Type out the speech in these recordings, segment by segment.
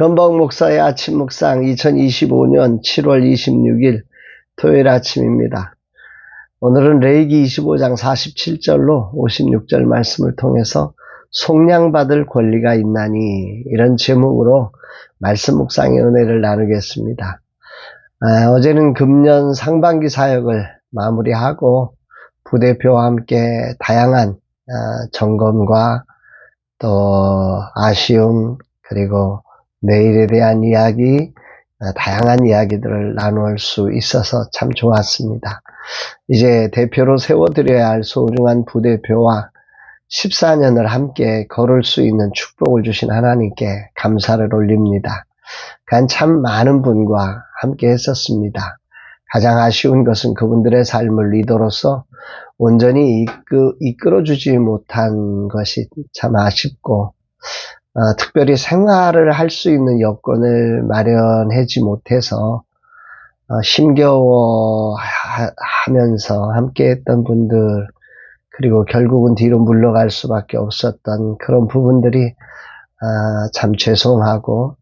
변복 목사의 아침 묵상 2025년 7월 26일 토요일 아침입니다. 오늘은 레위기 25장 47절로 56절 말씀을 통해서 속량받을 권리가 있나니 이런 제목으로 말씀 묵상의 은혜를 나누겠습니다. 어제는 금년 상반기 사역을 마무리하고 부대표와 함께 다양한 점검과 또 아쉬움 그리고 내일에 대한 이야기, 다양한 이야기들을 나눌 수 있어서 참 좋았습니다. 이제 대표로 세워드려야 할 소중한 부대표와 14년을 함께 걸을 수 있는 축복을 주신 하나님께 감사를 올립니다. 참 많은 분과 함께 했었습니다. 가장 아쉬운 것은 그분들의 삶을 리더로서 온전히 이끌어주지 못한 것이 참 아쉽고 특별히 생활을 할 수 있는 여건을 마련하지 못해서 힘겨워하면서 함께했던 분들 그리고 결국은 뒤로 물러갈 수밖에 없었던 그런 부분들이 참 죄송하고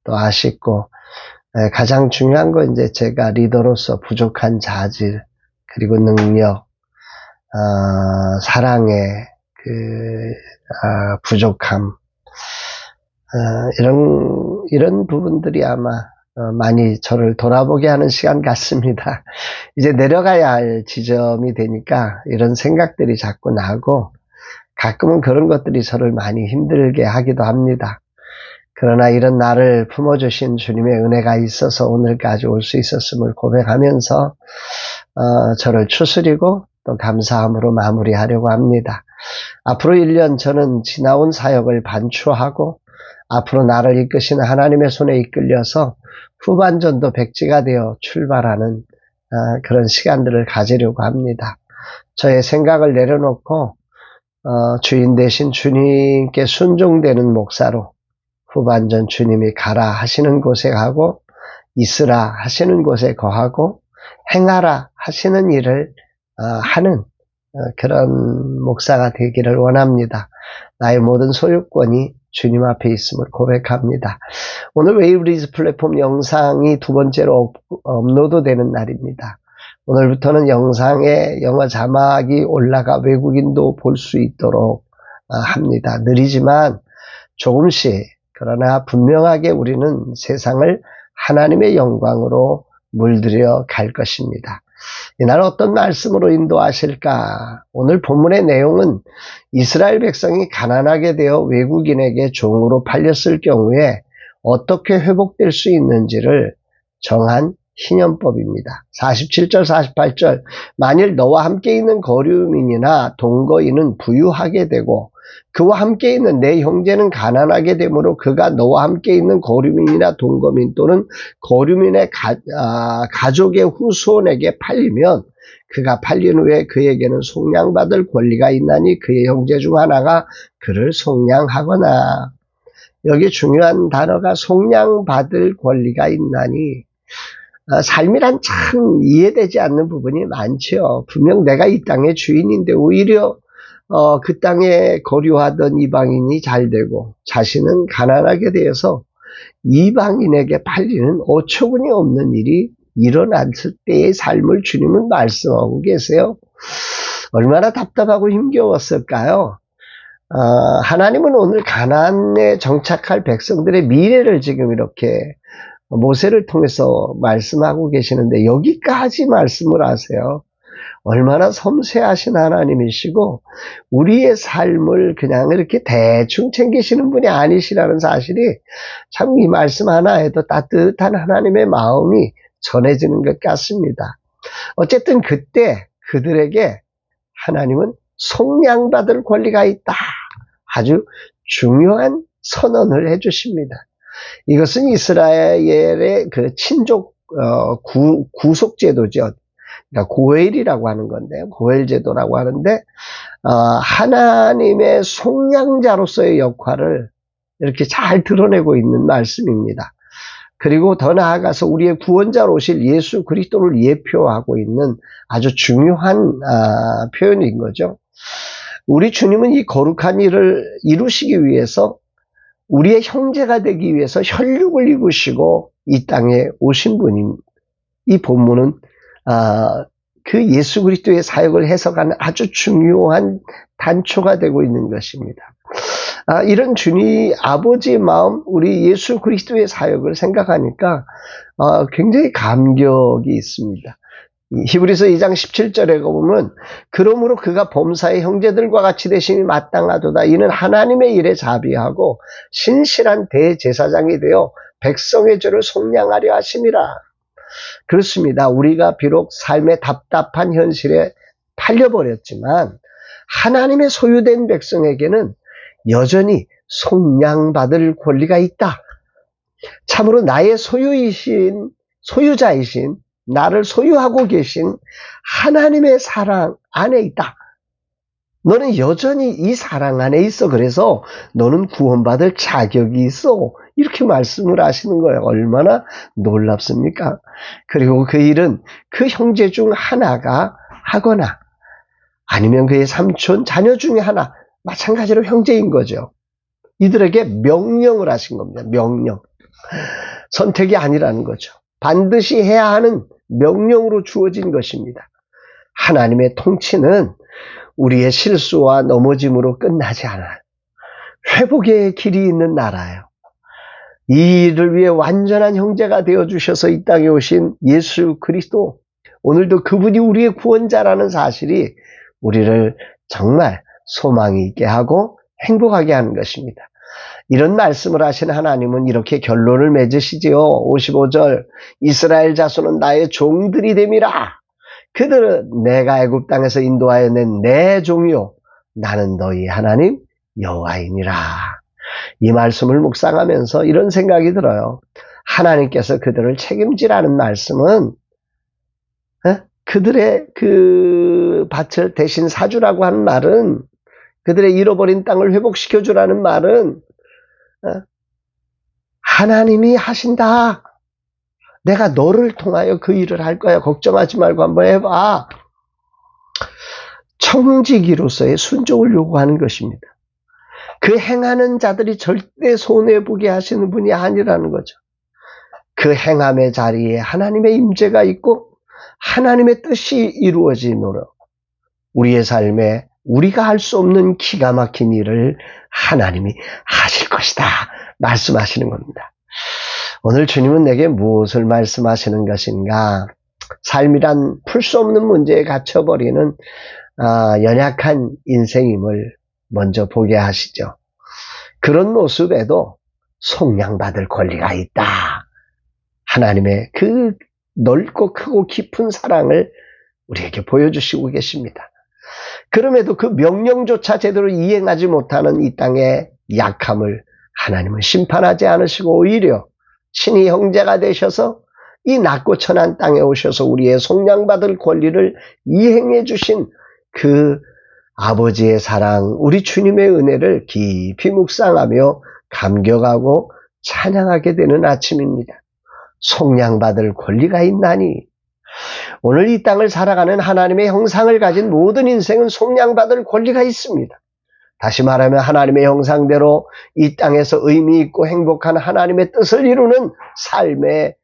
또 아쉽고 가장 중요한 건 이제 제가 리더로서 부족한 자질 그리고 능력 사랑의 부족함 이런 부분들이 아마 많이 저를 돌아보게 하는 시간 같습니다. 이제 내려가야 할 지점이 되니까 이런 생각들이 자꾸 나고 가끔은 그런 것들이 저를 많이 힘들게 하기도 합니다. 그러나 이런 나를 품어주신 주님의 은혜가 있어서 오늘까지 올 수 있었음을 고백하면서 저를 추스리고 또 감사함으로 마무리하려고 합니다. 앞으로 1년 저는 지나온 사역을 반추하고 앞으로 나를 이끄시는 하나님의 손에 이끌려서 후반전도 백지가 되어 출발하는 그런 시간들을 가지려고 합니다. 저의 생각을 내려놓고 주인 되신 주님께 순종되는 목사로 후반전 주님이 가라 하시는 곳에 가고 있으라 하시는 곳에 거하고 행하라 하시는 일을 하는 그런 목사가 되기를 원합니다. 나의 모든 소유권이 주님 앞에 있음을 고백합니다. 오늘 웨이브리즈 플랫폼 영상이 두 번째로 업로드 되는 날입니다. 오늘부터는 영상에 영어 자막이 올라가 외국인도 볼 수 있도록 합니다. 느리지만 조금씩 그러나 분명하게 우리는 세상을 하나님의 영광으로 물들여 갈 것입니다. 이날 어떤 말씀으로 인도하실까? 오늘 본문의 내용은 이스라엘 백성이 가난하게 되어 외국인에게 종으로 팔렸을 경우에 어떻게 회복될 수 있는지를 정한 희년법입니다. 47절 48절 만일 너와 함께 있는 거류민이나 동거인은 부유하게 되고 그와 함께 있는 내 형제는 가난하게 되므로 그가 너와 함께 있는 거류민이나 동거민 또는 거류민의 가족의 후손에게 팔리면 그가 팔린 후에 그에게는 속량받을 권리가 있나니 그의 형제 중 하나가 그를 속량하거나. 여기 중요한 단어가 속량받을 권리가 있나니. 삶이란 참 이해되지 않는 부분이 많죠. 분명 내가 이 땅의 주인인데 오히려 그 땅에 거류하던 이방인이 잘 되고 자신은 가난하게 되어서 이방인에게 팔리는 어처구니 없는 일이 일어났을 때의 삶을 주님은 말씀하고 계세요. 얼마나 답답하고 힘겨웠을까요? 하나님은 오늘 가나안에 정착할 백성들의 미래를 지금 이렇게 모세를 통해서 말씀하고 계시는데 여기까지 말씀을 하세요. 얼마나 섬세하신 하나님이시고 우리의 삶을 그냥 이렇게 대충 챙기시는 분이 아니시라는 사실이 참 이 말씀 하나에도 따뜻한 하나님의 마음이 전해지는 것 같습니다. 어쨌든 그때 그들에게 하나님은 속량받을 권리가 있다. 아주 중요한 선언을 해주십니다. 이것은 이스라엘의 그 친족 구속제도죠. 그러니까 고엘이라고 하는 건데요. 고엘 제도라고 하는데 하나님의 속량자로서의 역할을 이렇게 잘 드러내고 있는 말씀입니다. 그리고 더 나아가서 우리의 구원자로 오실 예수 그리스도를 예표하고 있는 아주 중요한 표현인 거죠. 우리 주님은 이 거룩한 일을 이루시기 위해서 우리의 형제가 되기 위해서 혈육을 입으시고 이 땅에 오신 분인 이 본문은 그 예수 그리스도의 사역을 해석하는 아주 중요한 단초가 되고 있는 것입니다. 이런 주님 아버지의 마음, 우리 예수 그리스도의 사역을 생각하니까 굉장히 감격이 있습니다. 히브리서 2장 17절에 보면 그러므로 그가 범사의 형제들과 같이 되심이 마땅하도다. 이는 하나님의 일에 자비하고 신실한 대제사장이 되어 백성의 죄를 속량하려 하심이라. 그렇습니다. 우리가 비록 삶의 답답한 현실에 팔려버렸지만 하나님의 소유된 백성에게는 여전히 속량받을 권리가 있다. 참으로 나의 소유자이신 나를 소유하고 계신 하나님의 사랑 안에 있다. 너는 여전히 이 사랑 안에 있어. 그래서 너는 구원받을 자격이 있어. 이렇게 말씀을 하시는 거예요. 얼마나 놀랍습니까? 그리고 그 일은 그 형제 중 하나가 하거나 아니면 그의 삼촌, 자녀 중에 하나, 마찬가지로 형제인 거죠. 이들에게 명령을 하신 겁니다. 명령. 선택이 아니라는 거죠. 반드시 해야 하는 명령으로 주어진 것입니다. 하나님의 통치는 우리의 실수와 넘어짐으로 끝나지 않아요. 회복의 길이 있는 나라예요. 이 일을 위해 완전한 형제가 되어주셔서 이 땅에 오신 예수 그리스도, 오늘도 그분이 우리의 구원자라는 사실이 우리를 정말 소망이 있게 하고 행복하게 하는 것입니다. 이런 말씀을 하신 하나님은 이렇게 결론을 맺으시지요. 55절 이스라엘 자손은 나의 종들이 됨이라. 그들은 내가 애굽 땅에서 인도하여 낸 내 종이요 나는 너희 하나님 여호와이니라. 이 말씀을 묵상하면서 이런 생각이 들어요. 하나님께서 그들을 책임지라는 말씀은 그들의 그 밭을 대신 사주라고 하는 말은, 그들의 잃어버린 땅을 회복시켜주라는 말은 하나님이 하신다. 내가 너를 통하여 그 일을 할 거야. 걱정하지 말고 한번 해봐. 청지기로서의 순종을 요구하는 것입니다. 그 행하는 자들이 절대 손해보게 하시는 분이 아니라는 거죠. 그 행함의 자리에 하나님의 임재가 있고 하나님의 뜻이 이루어지노라. 우리의 삶에 우리가 할 수 없는 기가 막힌 일을 하나님이 하실 것이다 말씀하시는 겁니다. 오늘 주님은 내게 무엇을 말씀하시는 것인가? 삶이란 풀 수 없는 문제에 갇혀버리는 연약한 인생임을 먼저 보게 하시죠. 그런 모습에도 속량받을 권리가 있다. 하나님의 그 넓고 크고 깊은 사랑을 우리에게 보여주시고 계십니다. 그럼에도 그 명령조차 제대로 이행하지 못하는 이 땅의 약함을 하나님은 심판하지 않으시고 오히려 친히 형제가 되셔서 이 낮고 천한 땅에 오셔서 우리의 속량받을 권리를 이행해 주신 그 아버지의 사랑, 우리 주님의 은혜를 깊이 묵상하며 감격하고 찬양하게 되는 아침입니다. 속량받을 권리가 있나니. 오늘 이 땅을 살아가는 하나님의 형상을 가진 모든 인생은 속량받을 권리가 있습니다. 다시 말하면 하나님의 형상대로 이 땅에서 의미 있고 행복한 하나님의 뜻을 이루는 삶의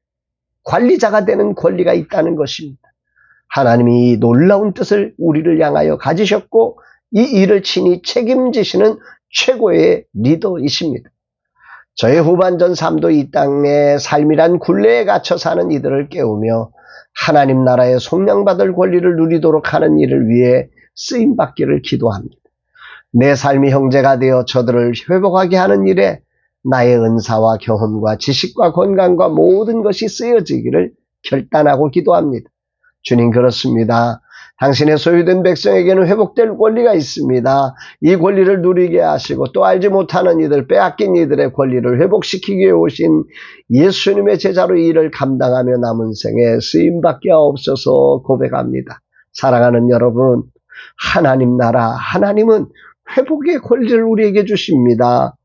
관리자가 되는 권리가 있다는 것입니다. 하나님이 이 놀라운 뜻을 우리를 향하여 가지셨고 이 일을 친히 책임지시는 최고의 리더이십니다. 저의 후반전 삶도 이 땅의 삶이란 굴레에 갇혀 사는 이들을 깨우며 하나님 나라의 속량받을 권리를 누리도록 하는 일을 위해 쓰임받기를 기도합니다. 내 삶이 형제가 되어 저들을 회복하게 하는 일에 나의 은사와 경험과 지식과 건강과 모든 것이 쓰여지기를 결단하고 기도합니다. 주님, 그렇습니다. 당신의 소유된 백성에게는 회복될 권리가 있습니다. 이 권리를 누리게 하시고 또 알지 못하는 이들, 빼앗긴 이들의 권리를 회복시키기 위해 오신 예수님의 제자로 이 일을 감당하며 남은 생에 쓰임받게 하옵소서 고백합니다. 사랑하는 여러분, 하나님 나라, 하나님은 회복의 권리를 우리에게 주십니다.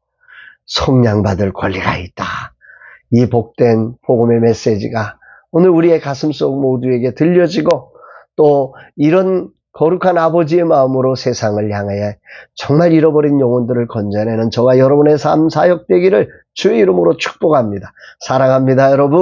속량받을 권리가 있다. 이 복된 복음의 메시지가 오늘 우리의 가슴속 모두에게 들려지고 또 이런 거룩한 아버지의 마음으로 세상을 향하여 정말 잃어버린 영혼들을 건져내는 저와 여러분의 삶 사역 되기를 주의 이름으로 축복합니다. 사랑합니다, 여러분.